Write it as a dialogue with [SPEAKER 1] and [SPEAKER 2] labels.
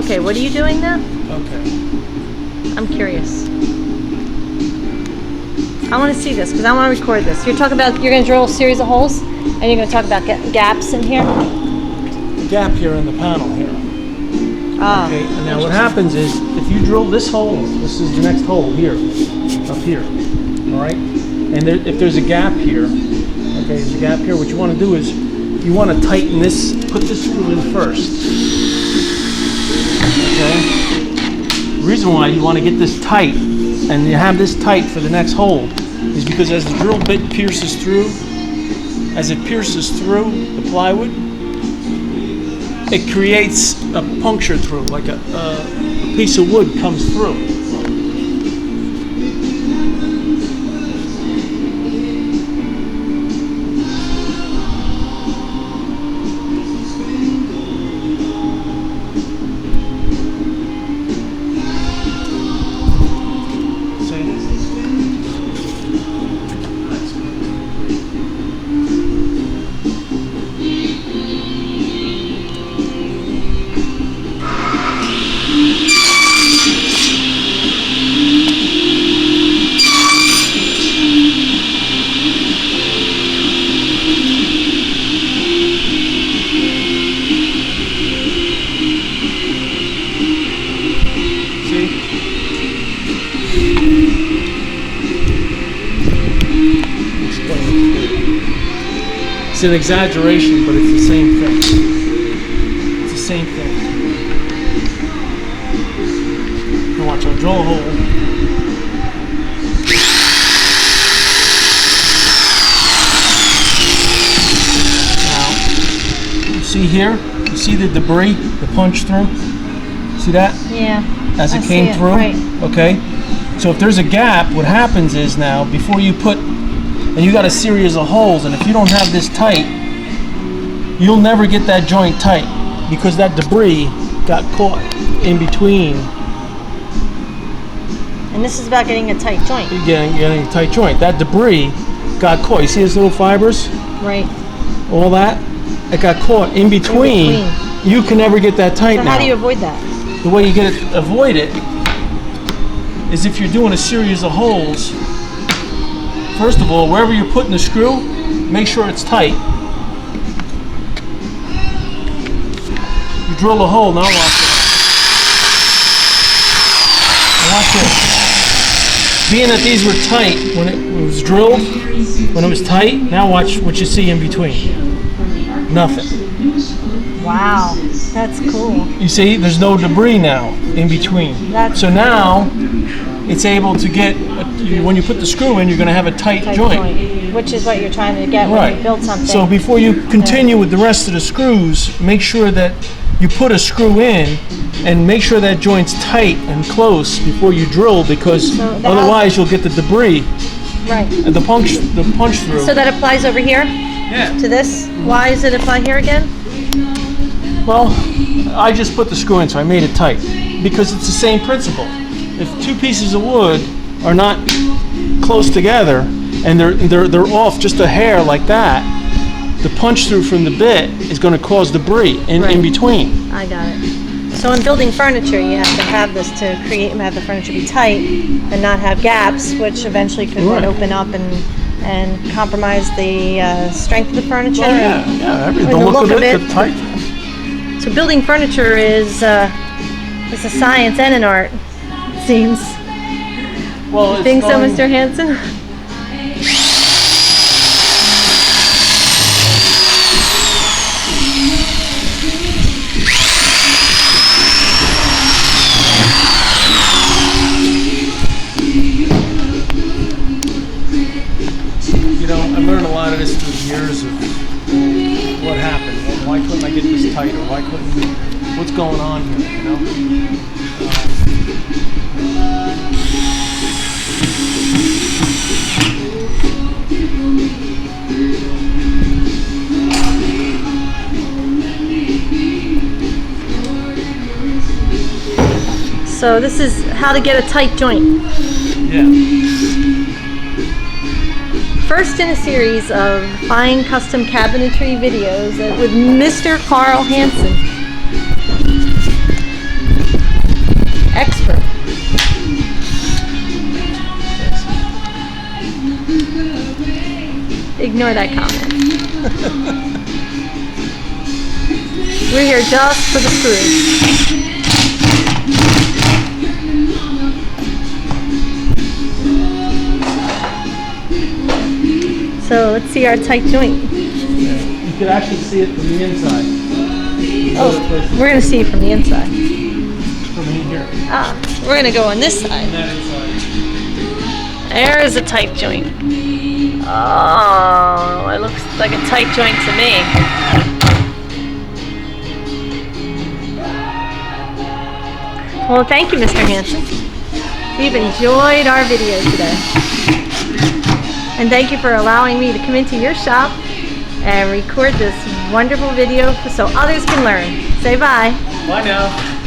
[SPEAKER 1] Okay, what are you doing now?
[SPEAKER 2] Okay.
[SPEAKER 1] I'm curious. I want to see this because I want to record this. You're talking about you're going to drill a series of holes, and you're going to talk about gaps in here.
[SPEAKER 2] The gap here in the panel here.
[SPEAKER 1] Ah.
[SPEAKER 2] Okay. And now what happens is if you drill this hole, this is the next hole here, up here. All right. And if there's a gap here, okay, there's a gap here. What you want to do is you want to tighten this. Put this screw in first. Okay. The reason why you want to get this tight and you have this tight for the next hole is because as the drill bit pierces through, as it pierces through the plywood, it creates a puncture through, like a piece of wood comes through. It's an exaggeration, but it's the same thing. It's the same thing. Now watch, I'll drill a hole. Now, you see here? You see the debris, the punch through? See that?
[SPEAKER 1] Yeah.
[SPEAKER 2] As it came through?
[SPEAKER 1] Right.
[SPEAKER 2] Okay. So if there's a gap, what happens is now, before you put, and you got a series of holes, and if you don't have this tight, you'll never get that joint tight because that debris got caught in between.
[SPEAKER 1] And this is about getting a tight joint.
[SPEAKER 2] Getting a tight joint. That debris got caught. You see these little fibers?
[SPEAKER 1] Right.
[SPEAKER 2] All that? It got caught in between. You can never get that tight
[SPEAKER 1] So
[SPEAKER 2] now.
[SPEAKER 1] how do you avoid that?
[SPEAKER 2] The way you avoid it is if you're doing a series of holes. First of all, wherever you're putting the screw, make sure it's tight. You drill a hole, now watch it. Now watch this. Being that these were tight when it was drilled, when it was tight, now watch what you see in between. Nothing.
[SPEAKER 1] Wow, that's cool.
[SPEAKER 2] You see, there's no debris now in between. So now, it's able to get, when you put the screw in, you're going to have a tight joint.
[SPEAKER 1] Which is what you're trying to get when you build something.
[SPEAKER 2] So before you continue with the rest of the screws, make sure that you put a screw in and make sure that joint's tight and close before you drill, because otherwise you'll get the debris and the punch through.
[SPEAKER 1] So that applies over here?
[SPEAKER 2] Yeah.
[SPEAKER 1] To this? Why does it apply here again?
[SPEAKER 2] Well, I just put the screw in, so I made it tight because it's the same principle. If two pieces of wood are not close together and they're off just a hair like that, the punch through from the bit is going to cause debris in between.
[SPEAKER 1] I got it. So in building furniture, you have to have this to have the furniture be tight and not have gaps, which eventually could then open up and compromise the strength of the furniture.
[SPEAKER 2] Oh, yeah, everything.
[SPEAKER 1] The
[SPEAKER 2] Look
[SPEAKER 1] of
[SPEAKER 2] at
[SPEAKER 1] it.
[SPEAKER 2] the tight.
[SPEAKER 1] So building furniture is a science and an art, it seems.
[SPEAKER 2] Well,
[SPEAKER 1] You think so, Mr. Hanson?
[SPEAKER 2] You know, I learned a lot of this through the years of what happened. Why couldn't I get this tight, or why couldn't we, what's going on here, you know?
[SPEAKER 1] So this is how to get a tight joint.
[SPEAKER 2] Yeah.
[SPEAKER 1] First in a series of fine custom cabinetry videos with Mr. Carl Hanson. expert. Ignore that comment. We're here just for the screws. So let's see our tight joint.
[SPEAKER 2] You could actually see it from the inside.
[SPEAKER 1] Oh, we're gonna see it from the inside.
[SPEAKER 2] From here.
[SPEAKER 1] Ah, we're gonna go on this side.
[SPEAKER 2] That inside.
[SPEAKER 1] There's a tight joint. Oh, it looks like a tight joint to me. Well, thank you, Mr. Hanson. We've enjoyed our video today. And thank you for allowing me to come into your shop and record this wonderful video so others can learn. Say bye.
[SPEAKER 2] Bye now.